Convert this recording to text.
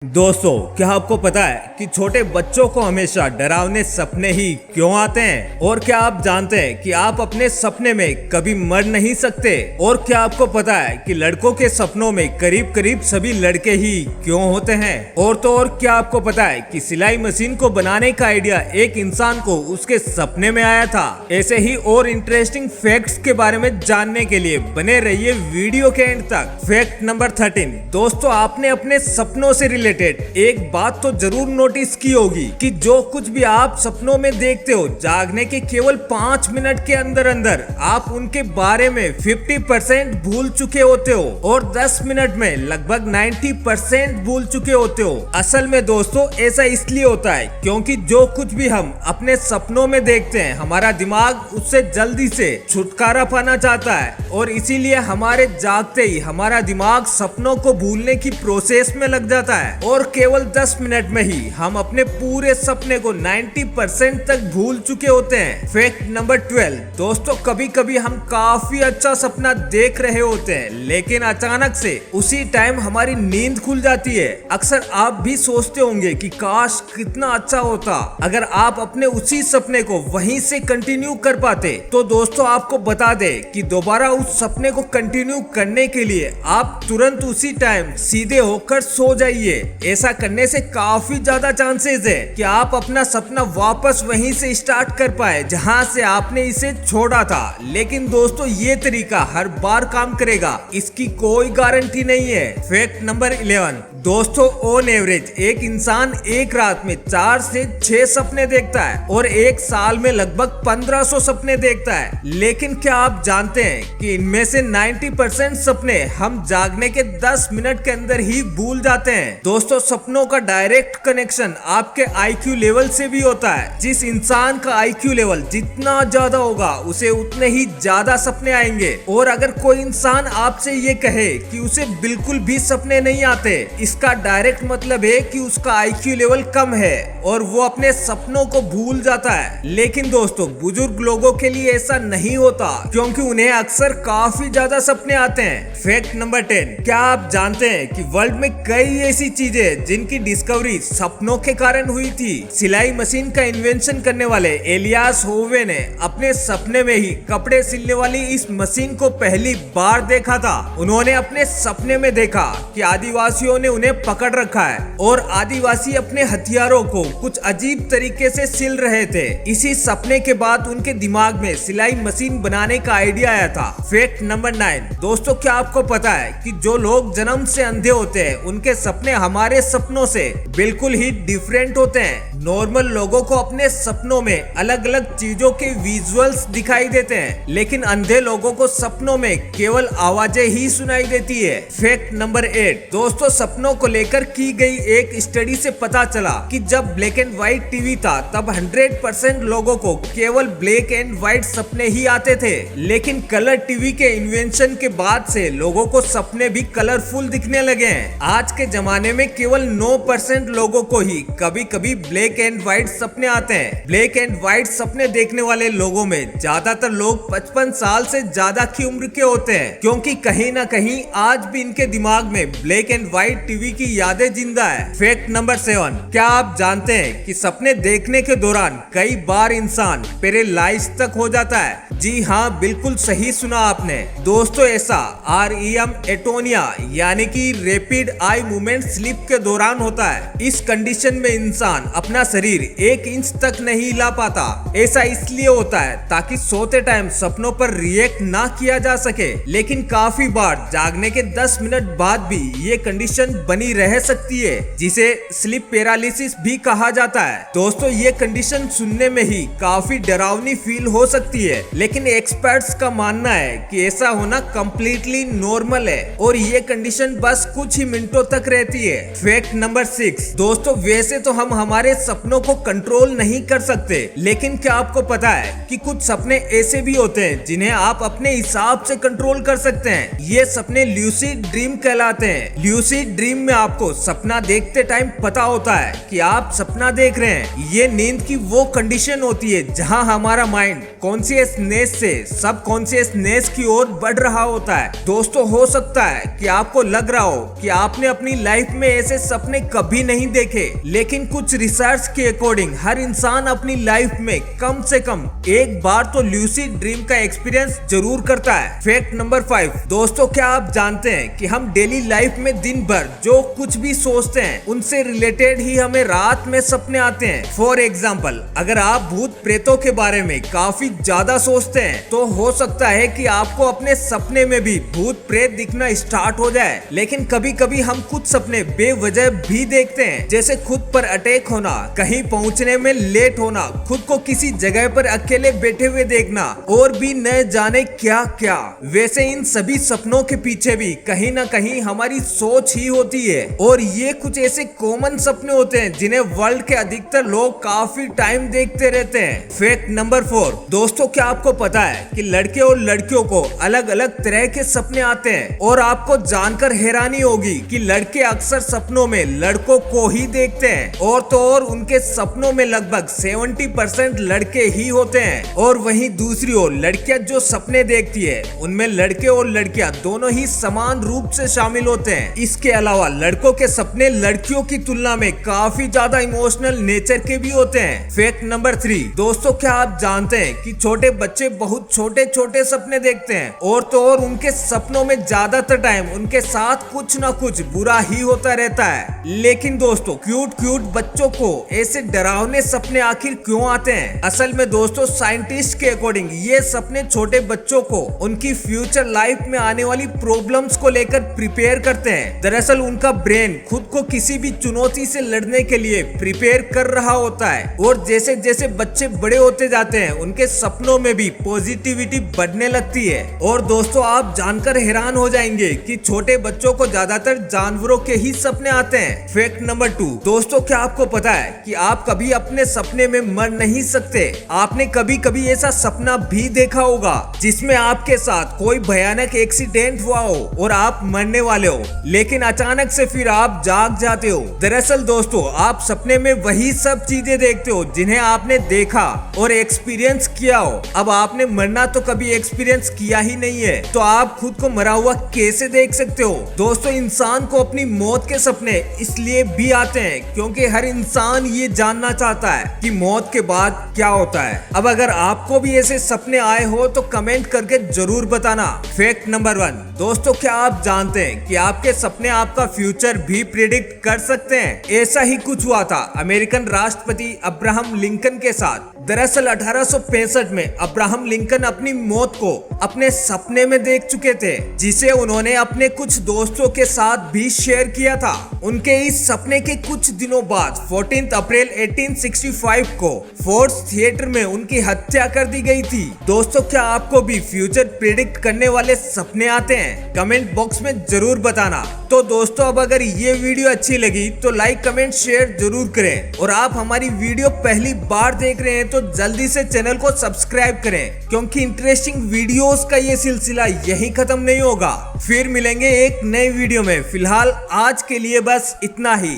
दोस्तों, क्या आपको पता है कि छोटे बच्चों को हमेशा डरावने सपने ही क्यों आते हैं? और क्या आप जानते हैं कि आप अपने सपने में कभी मर नहीं सकते? और क्या आपको पता है कि लड़कों के सपनों में करीब करीब सभी लड़के ही क्यों होते हैं? और तो और क्या आपको पता है कि सिलाई मशीन को बनाने का आइडिया एक इंसान को उसके सपने में आया था? ऐसे ही और इंटरेस्टिंग फैक्ट्स के बारे में जानने के लिए बने रहिए वीडियो के एंड तक। Fact number 13। दोस्तों, आपने अपने सपनों से रिलेटेड एक बात तो जरूर नोटिस की होगी कि जो कुछ भी आप सपनों में देखते हो, जागने के केवल 5 मिनट के अंदर अंदर आप उनके बारे में 50% भूल चुके होते हो और 10 मिनट में लगभग 90% भूल चुके होते हो। असल में दोस्तों, ऐसा इसलिए होता है क्योंकि जो कुछ भी हम अपने सपनों में देखते हैं, हमारा दिमाग उससे जल्दी से छुटकारा पाना चाहता है और इसीलिए हमारे जागते ही हमारा दिमाग सपनों को भूलने की प्रोसेस में लग जाता है और केवल 10 मिनट में ही हम अपने पूरे सपने को 90% तक भूल चुके होते हैं। Fact number 12। दोस्तों, कभी कभी हम काफी अच्छा सपना देख रहे होते हैं लेकिन अचानक से उसी टाइम हमारी नींद खुल जाती है। अक्सर आप भी सोचते होंगे कि काश कितना अच्छा होता अगर आप अपने उसी सपने को वहीं से कंटिन्यू कर पाते। तो दोस्तों, आपको बता दे कि दोबारा उस सपने को कंटिन्यू करने के लिए आप तुरंत उसी टाइम सीधे होकर सो जाइए। ऐसा करने से काफी ज्यादा चांसेस है कि आप अपना सपना वापस वहीं से स्टार्ट कर पाए जहां से आपने इसे छोड़ा था। लेकिन दोस्तों, ये तरीका हर बार काम करेगा, इसकी कोई गारंटी नहीं है। Fact number 11। दोस्तों, ऑन एवरेज एक इंसान एक रात में 4 से 6 सपने देखता है और एक साल में लगभग 1500 सपने देखता है। लेकिन क्या आप जानते हैं कि इनमें से 90% सपने हम जागने के 10 मिनट के अंदर ही भूल जाते हैं। दोस्तों, सपनों का डायरेक्ट कनेक्शन आपके IQ लेवल से भी होता है। जिस इंसान का IQ लेवल जितना ज्यादा होगा उसे उतने ही ज्यादा सपने आएंगे। और अगर कोई इंसान आपसे ये कहे कि उसे बिल्कुल भी सपने नहीं आते, इसका डायरेक्ट मतलब है कि उसका IQ लेवल कम है और वो अपने सपनों को भूल जाता है। लेकिन दोस्तों, बुजुर्ग लोगों के लिए ऐसा नहीं होता क्योंकि उन्हें अक्सर काफी ज्यादा सपने आते हैं। Fact number 10। क्या आप जानते हैं कि वर्ल्ड में कई ऐसी चीजें जिनकी डिस्कवरी सपनों के कारण हुई थी? सिलाई मशीन का इन्वेंशन करने वाले एलियास होवे ने अपने सपने में ही कपड़े सिलने वाली इस मशीन को पहली बार देखा था। उन्होंने अपने सपने में देखा कि आदिवासियों ने उन्हें पकड़ रखा है और आदिवासी अपने हथियारों को कुछ अजीब तरीके से सिल रहे थे। इसी सपने के बाद उनके दिमाग में सिलाई मशीन बनाने का आइडिया आया था। Fact number 9। दोस्तों, क्या आपको पता है कि जो लोग जन्म से अंधे होते हैं उनके सपने हमारे सपनों से बिल्कुल ही डिफरेंट होते हैं। नॉर्मल लोगों को अपने सपनों में अलग अलग चीजों के विजुअल्स दिखाई देते हैं, लेकिन अंधे लोगों को सपनों में केवल आवाजें ही सुनाई देती है। Fact number 8। दोस्तों, सपनों को लेकर की गई एक स्टडी से पता चला कि जब ब्लैक एंड व्हाइट टीवी था तब 100% लोगों को केवल ब्लैक एंड व्हाइट सपने ही आते थे। लेकिन कलर टीवी के इन्वेंशन के बाद से लोगों को सपने भी कलरफुल दिखने लगे हैं। आज के जमाने में केवल 9% लोगों को ही कभी कभी ब्लैक एंड व्हाइट सपने आते हैं। ब्लैक एंड व्हाइट सपने देखने वाले लोगों में ज्यादातर लोग 55 साल से ज्यादा की उम्र के होते हैं, क्योंकि कहीं ना कहीं आज भी इनके दिमाग में ब्लैक एंड व्हाइट टीवी की यादें जिंदा है। Fact number 7। क्या आप जानते हैं कि सपने देखने के दौरान कई बार इंसान पैरालाइज तक हो जाता है? जी हाँ, बिल्कुल सही सुना आपने। दोस्तों, ऐसा REM एटोनिया यानी कि रैपिड आई मूवमेंट स्लीप के दौरान होता है। इस कंडीशन में इंसान अपना शरीर 1 इंच तक नहीं हिला पाता। ऐसा इसलिए होता है ताकि सोते टाइम सपनों पर रिएक्ट ना किया जा सके। लेकिन काफी बार जागने के 10 मिनट बाद भी ये कंडीशन बनी रह सकती है, जिसे स्लीप पैरालिसिस भी कहा जाता है। दोस्तों, ये कंडीशन सुनने में ही काफी डरावनी फील हो सकती है, लेकिन एक्सपर्ट्स का मानना है कि ऐसा होना कम्प्लीटली नॉर्मल है और ये कंडीशन बस कुछ ही मिनटों तक रहती है। Fact number 6। दोस्तों, वैसे तो हम हमारे सपनों को कंट्रोल नहीं कर सकते, लेकिन क्या आपको पता है कि कुछ सपने ऐसे भी होते हैं जिन्हें आप अपने हिसाब से कंट्रोल कर सकते हैं? ये सपने ल्यूसिड ड्रीम कहलाते हैं। ल्यूसिड ड्रीम में आपको सपना देखते टाइम पता होता है कि आप सपना देख रहे हैं। ये नींद की वो कंडीशन होती है जहां हमारा माइंड कॉन्शियसनेस से सब कॉन्शियसनेस की ओर बढ़ रहा होता है। दोस्तों, हो सकता है कि आपको लग रहा हो कि आपने अपनी लाइफ में ऐसे सपने कभी नहीं देखे, लेकिन कुछ रिसर्च के अकॉर्डिंग हर इंसान अपनी लाइफ में कम से कम एक बार तो ल्यूसिड ड्रीम का एक्सपीरियंस जरूर करता है। फैक्ट नंबर 5, दोस्तों क्या आप जानते हैं कि हम डेली लाइफ में दिन भर जो कुछ भी सोचते हैं उनसे रिलेटेड ही हमें रात में सपने आते हैं। फॉर एग्जाम्पल, अगर आप भूत प्रेतों के बारे में काफी ज्यादा सोचते हैं तो हो सकता है कि आपको अपने सपने में भी भूत प्रेत दिखना स्टार्ट हो जाए। लेकिन कभी कभी हम कुछ सपने बेवजह भी देखते हैं, जैसे खुद पर अटैक होना, कहीं पहुंचने में लेट होना, खुद को किसी जगह पर अकेले बैठे हुए देखना और भी न जाने क्या क्या। वैसे इन सभी सपनों के पीछे भी कहीं ना कहीं हमारी सोच ही होती है और ये कुछ ऐसे कॉमन सपने होते हैं जिन्हें वर्ल्ड के अधिकतर लोग काफी टाइम देखते रहते हैं। फैक्ट नंबर 4, दोस्तों क्या आपको पता है कि लड़के और लड़कियों को अलग अलग तरह के सपने आते हैं और आपको जानकर हैरानी होगी कि लड़के अक्सर सपनों में लड़कों को ही देखते हैं और तो और उनके सपनों में लगभग 70% लड़के ही होते हैं। और वहीं दूसरी ओर लड़कियां जो सपने देखती है उनमें लड़के और लड़कियां दोनों ही समान रूप से शामिल होते हैं। इसके अलावा लड़कों के सपने लड़कियों की तुलना में काफी ज्यादा इमोशनल नेचर के भी होते हैं। फैक्ट नंबर 3, दोस्तों क्या आप जानते हैं कि छोटे बच्चे बहुत छोटे छोटे सपने देखते हैं और तो और उनके सपनों में ज्यादातर टाइम उनके साथ कुछ ना कुछ बुरा ही होता रहता है। लेकिन दोस्तों क्यूट बच्चों को ऐसे डरावने सपने आखिर क्यों आते हैं? असल में दोस्तों साइंटिस्ट के अकॉर्डिंग ये सपने छोटे बच्चों को उनकी फ्यूचर लाइफ में आने वाली प्रॉब्लम्स को लेकर प्रिपेयर करते हैं। दरअसल उनका ब्रेन खुद को किसी भी चुनौती से लड़ने के लिए प्रिपेयर कर रहा होता है और जैसे जैसे बच्चे बड़े होते जाते हैं उनके सपनों में भी पॉजिटिविटी बढ़ने लगती है। और दोस्तों आप जानकर हैरान हो जाएंगे कि छोटे बच्चों को ज्यादातर जानवरों के ही सपने आते हैं। फैक्ट नंबर 2, दोस्तों क्या आपको पता है कि आप कभी अपने सपने में मर नहीं सकते? आपने कभी कभी ऐसा सपना भी देखा होगा जिसमें आपके साथ कोई भयानक एक्सीडेंट हुआ हो और आप मरने वाले हो, लेकिन अचानक से फिर आप जाग जाते हो। दरअसल दोस्तों आप सपने में वही सब चीजें देखते हो जिन्हें आपने देखा और एक्सपीरियंस किया हो। अब आपने मरना तो कभी एक्सपीरियंस किया ही नहीं है तो आप खुद को मरा हुआ कैसे देख सकते हो? दोस्तों इंसान को अपनी मौत के सपने इसलिए भी आते हैं क्योंकि हर इंसान ये जानना चाहता है कि मौत के बाद क्या होता है। अब अगर आपको भी ऐसे सपने आए हो तो कमेंट करके जरूर बताना। फैक्ट नंबर 1, दोस्तों क्या आप जानते हैं कि आपके सपने आपका फ्यूचर भी प्रिडिक्ट कर सकते हैं? ऐसा ही कुछ हुआ था अमेरिकन राष्ट्रपति अब्राहम लिंकन के साथ। दरअसल 1865 में अब्राहम लिंकन अपनी मौत को अपने सपने में देख चुके थे, जिसे उन्होंने अपने कुछ दोस्तों के साथ भी शेयर किया था। उनके इस सपने के कुछ दिनों बाद 14 अप्रैल 1865 को फोर्ड्स थिएटर में उनकी हत्या कर दी गई थी। दोस्तों क्या आपको भी फ्यूचर प्रेडिक्ट करने वाले सपने आते हैं? कमेंट बॉक्स में जरूर बताना। तो दोस्तों अब अगर ये वीडियो अच्छी लगी तो लाइक कमेंट शेयर जरूर करें और आप हमारी वीडियो पहली बार देख रहे हैं तो जल्दी से चैनल को सब्सक्राइब करें क्योंकि इंटरेस्टिंग वीडियोस का ये सिलसिला यहीं खत्म नहीं होगा। फिर मिलेंगे एक नए वीडियो में। फिलहाल आज के लिए बस इतना ही।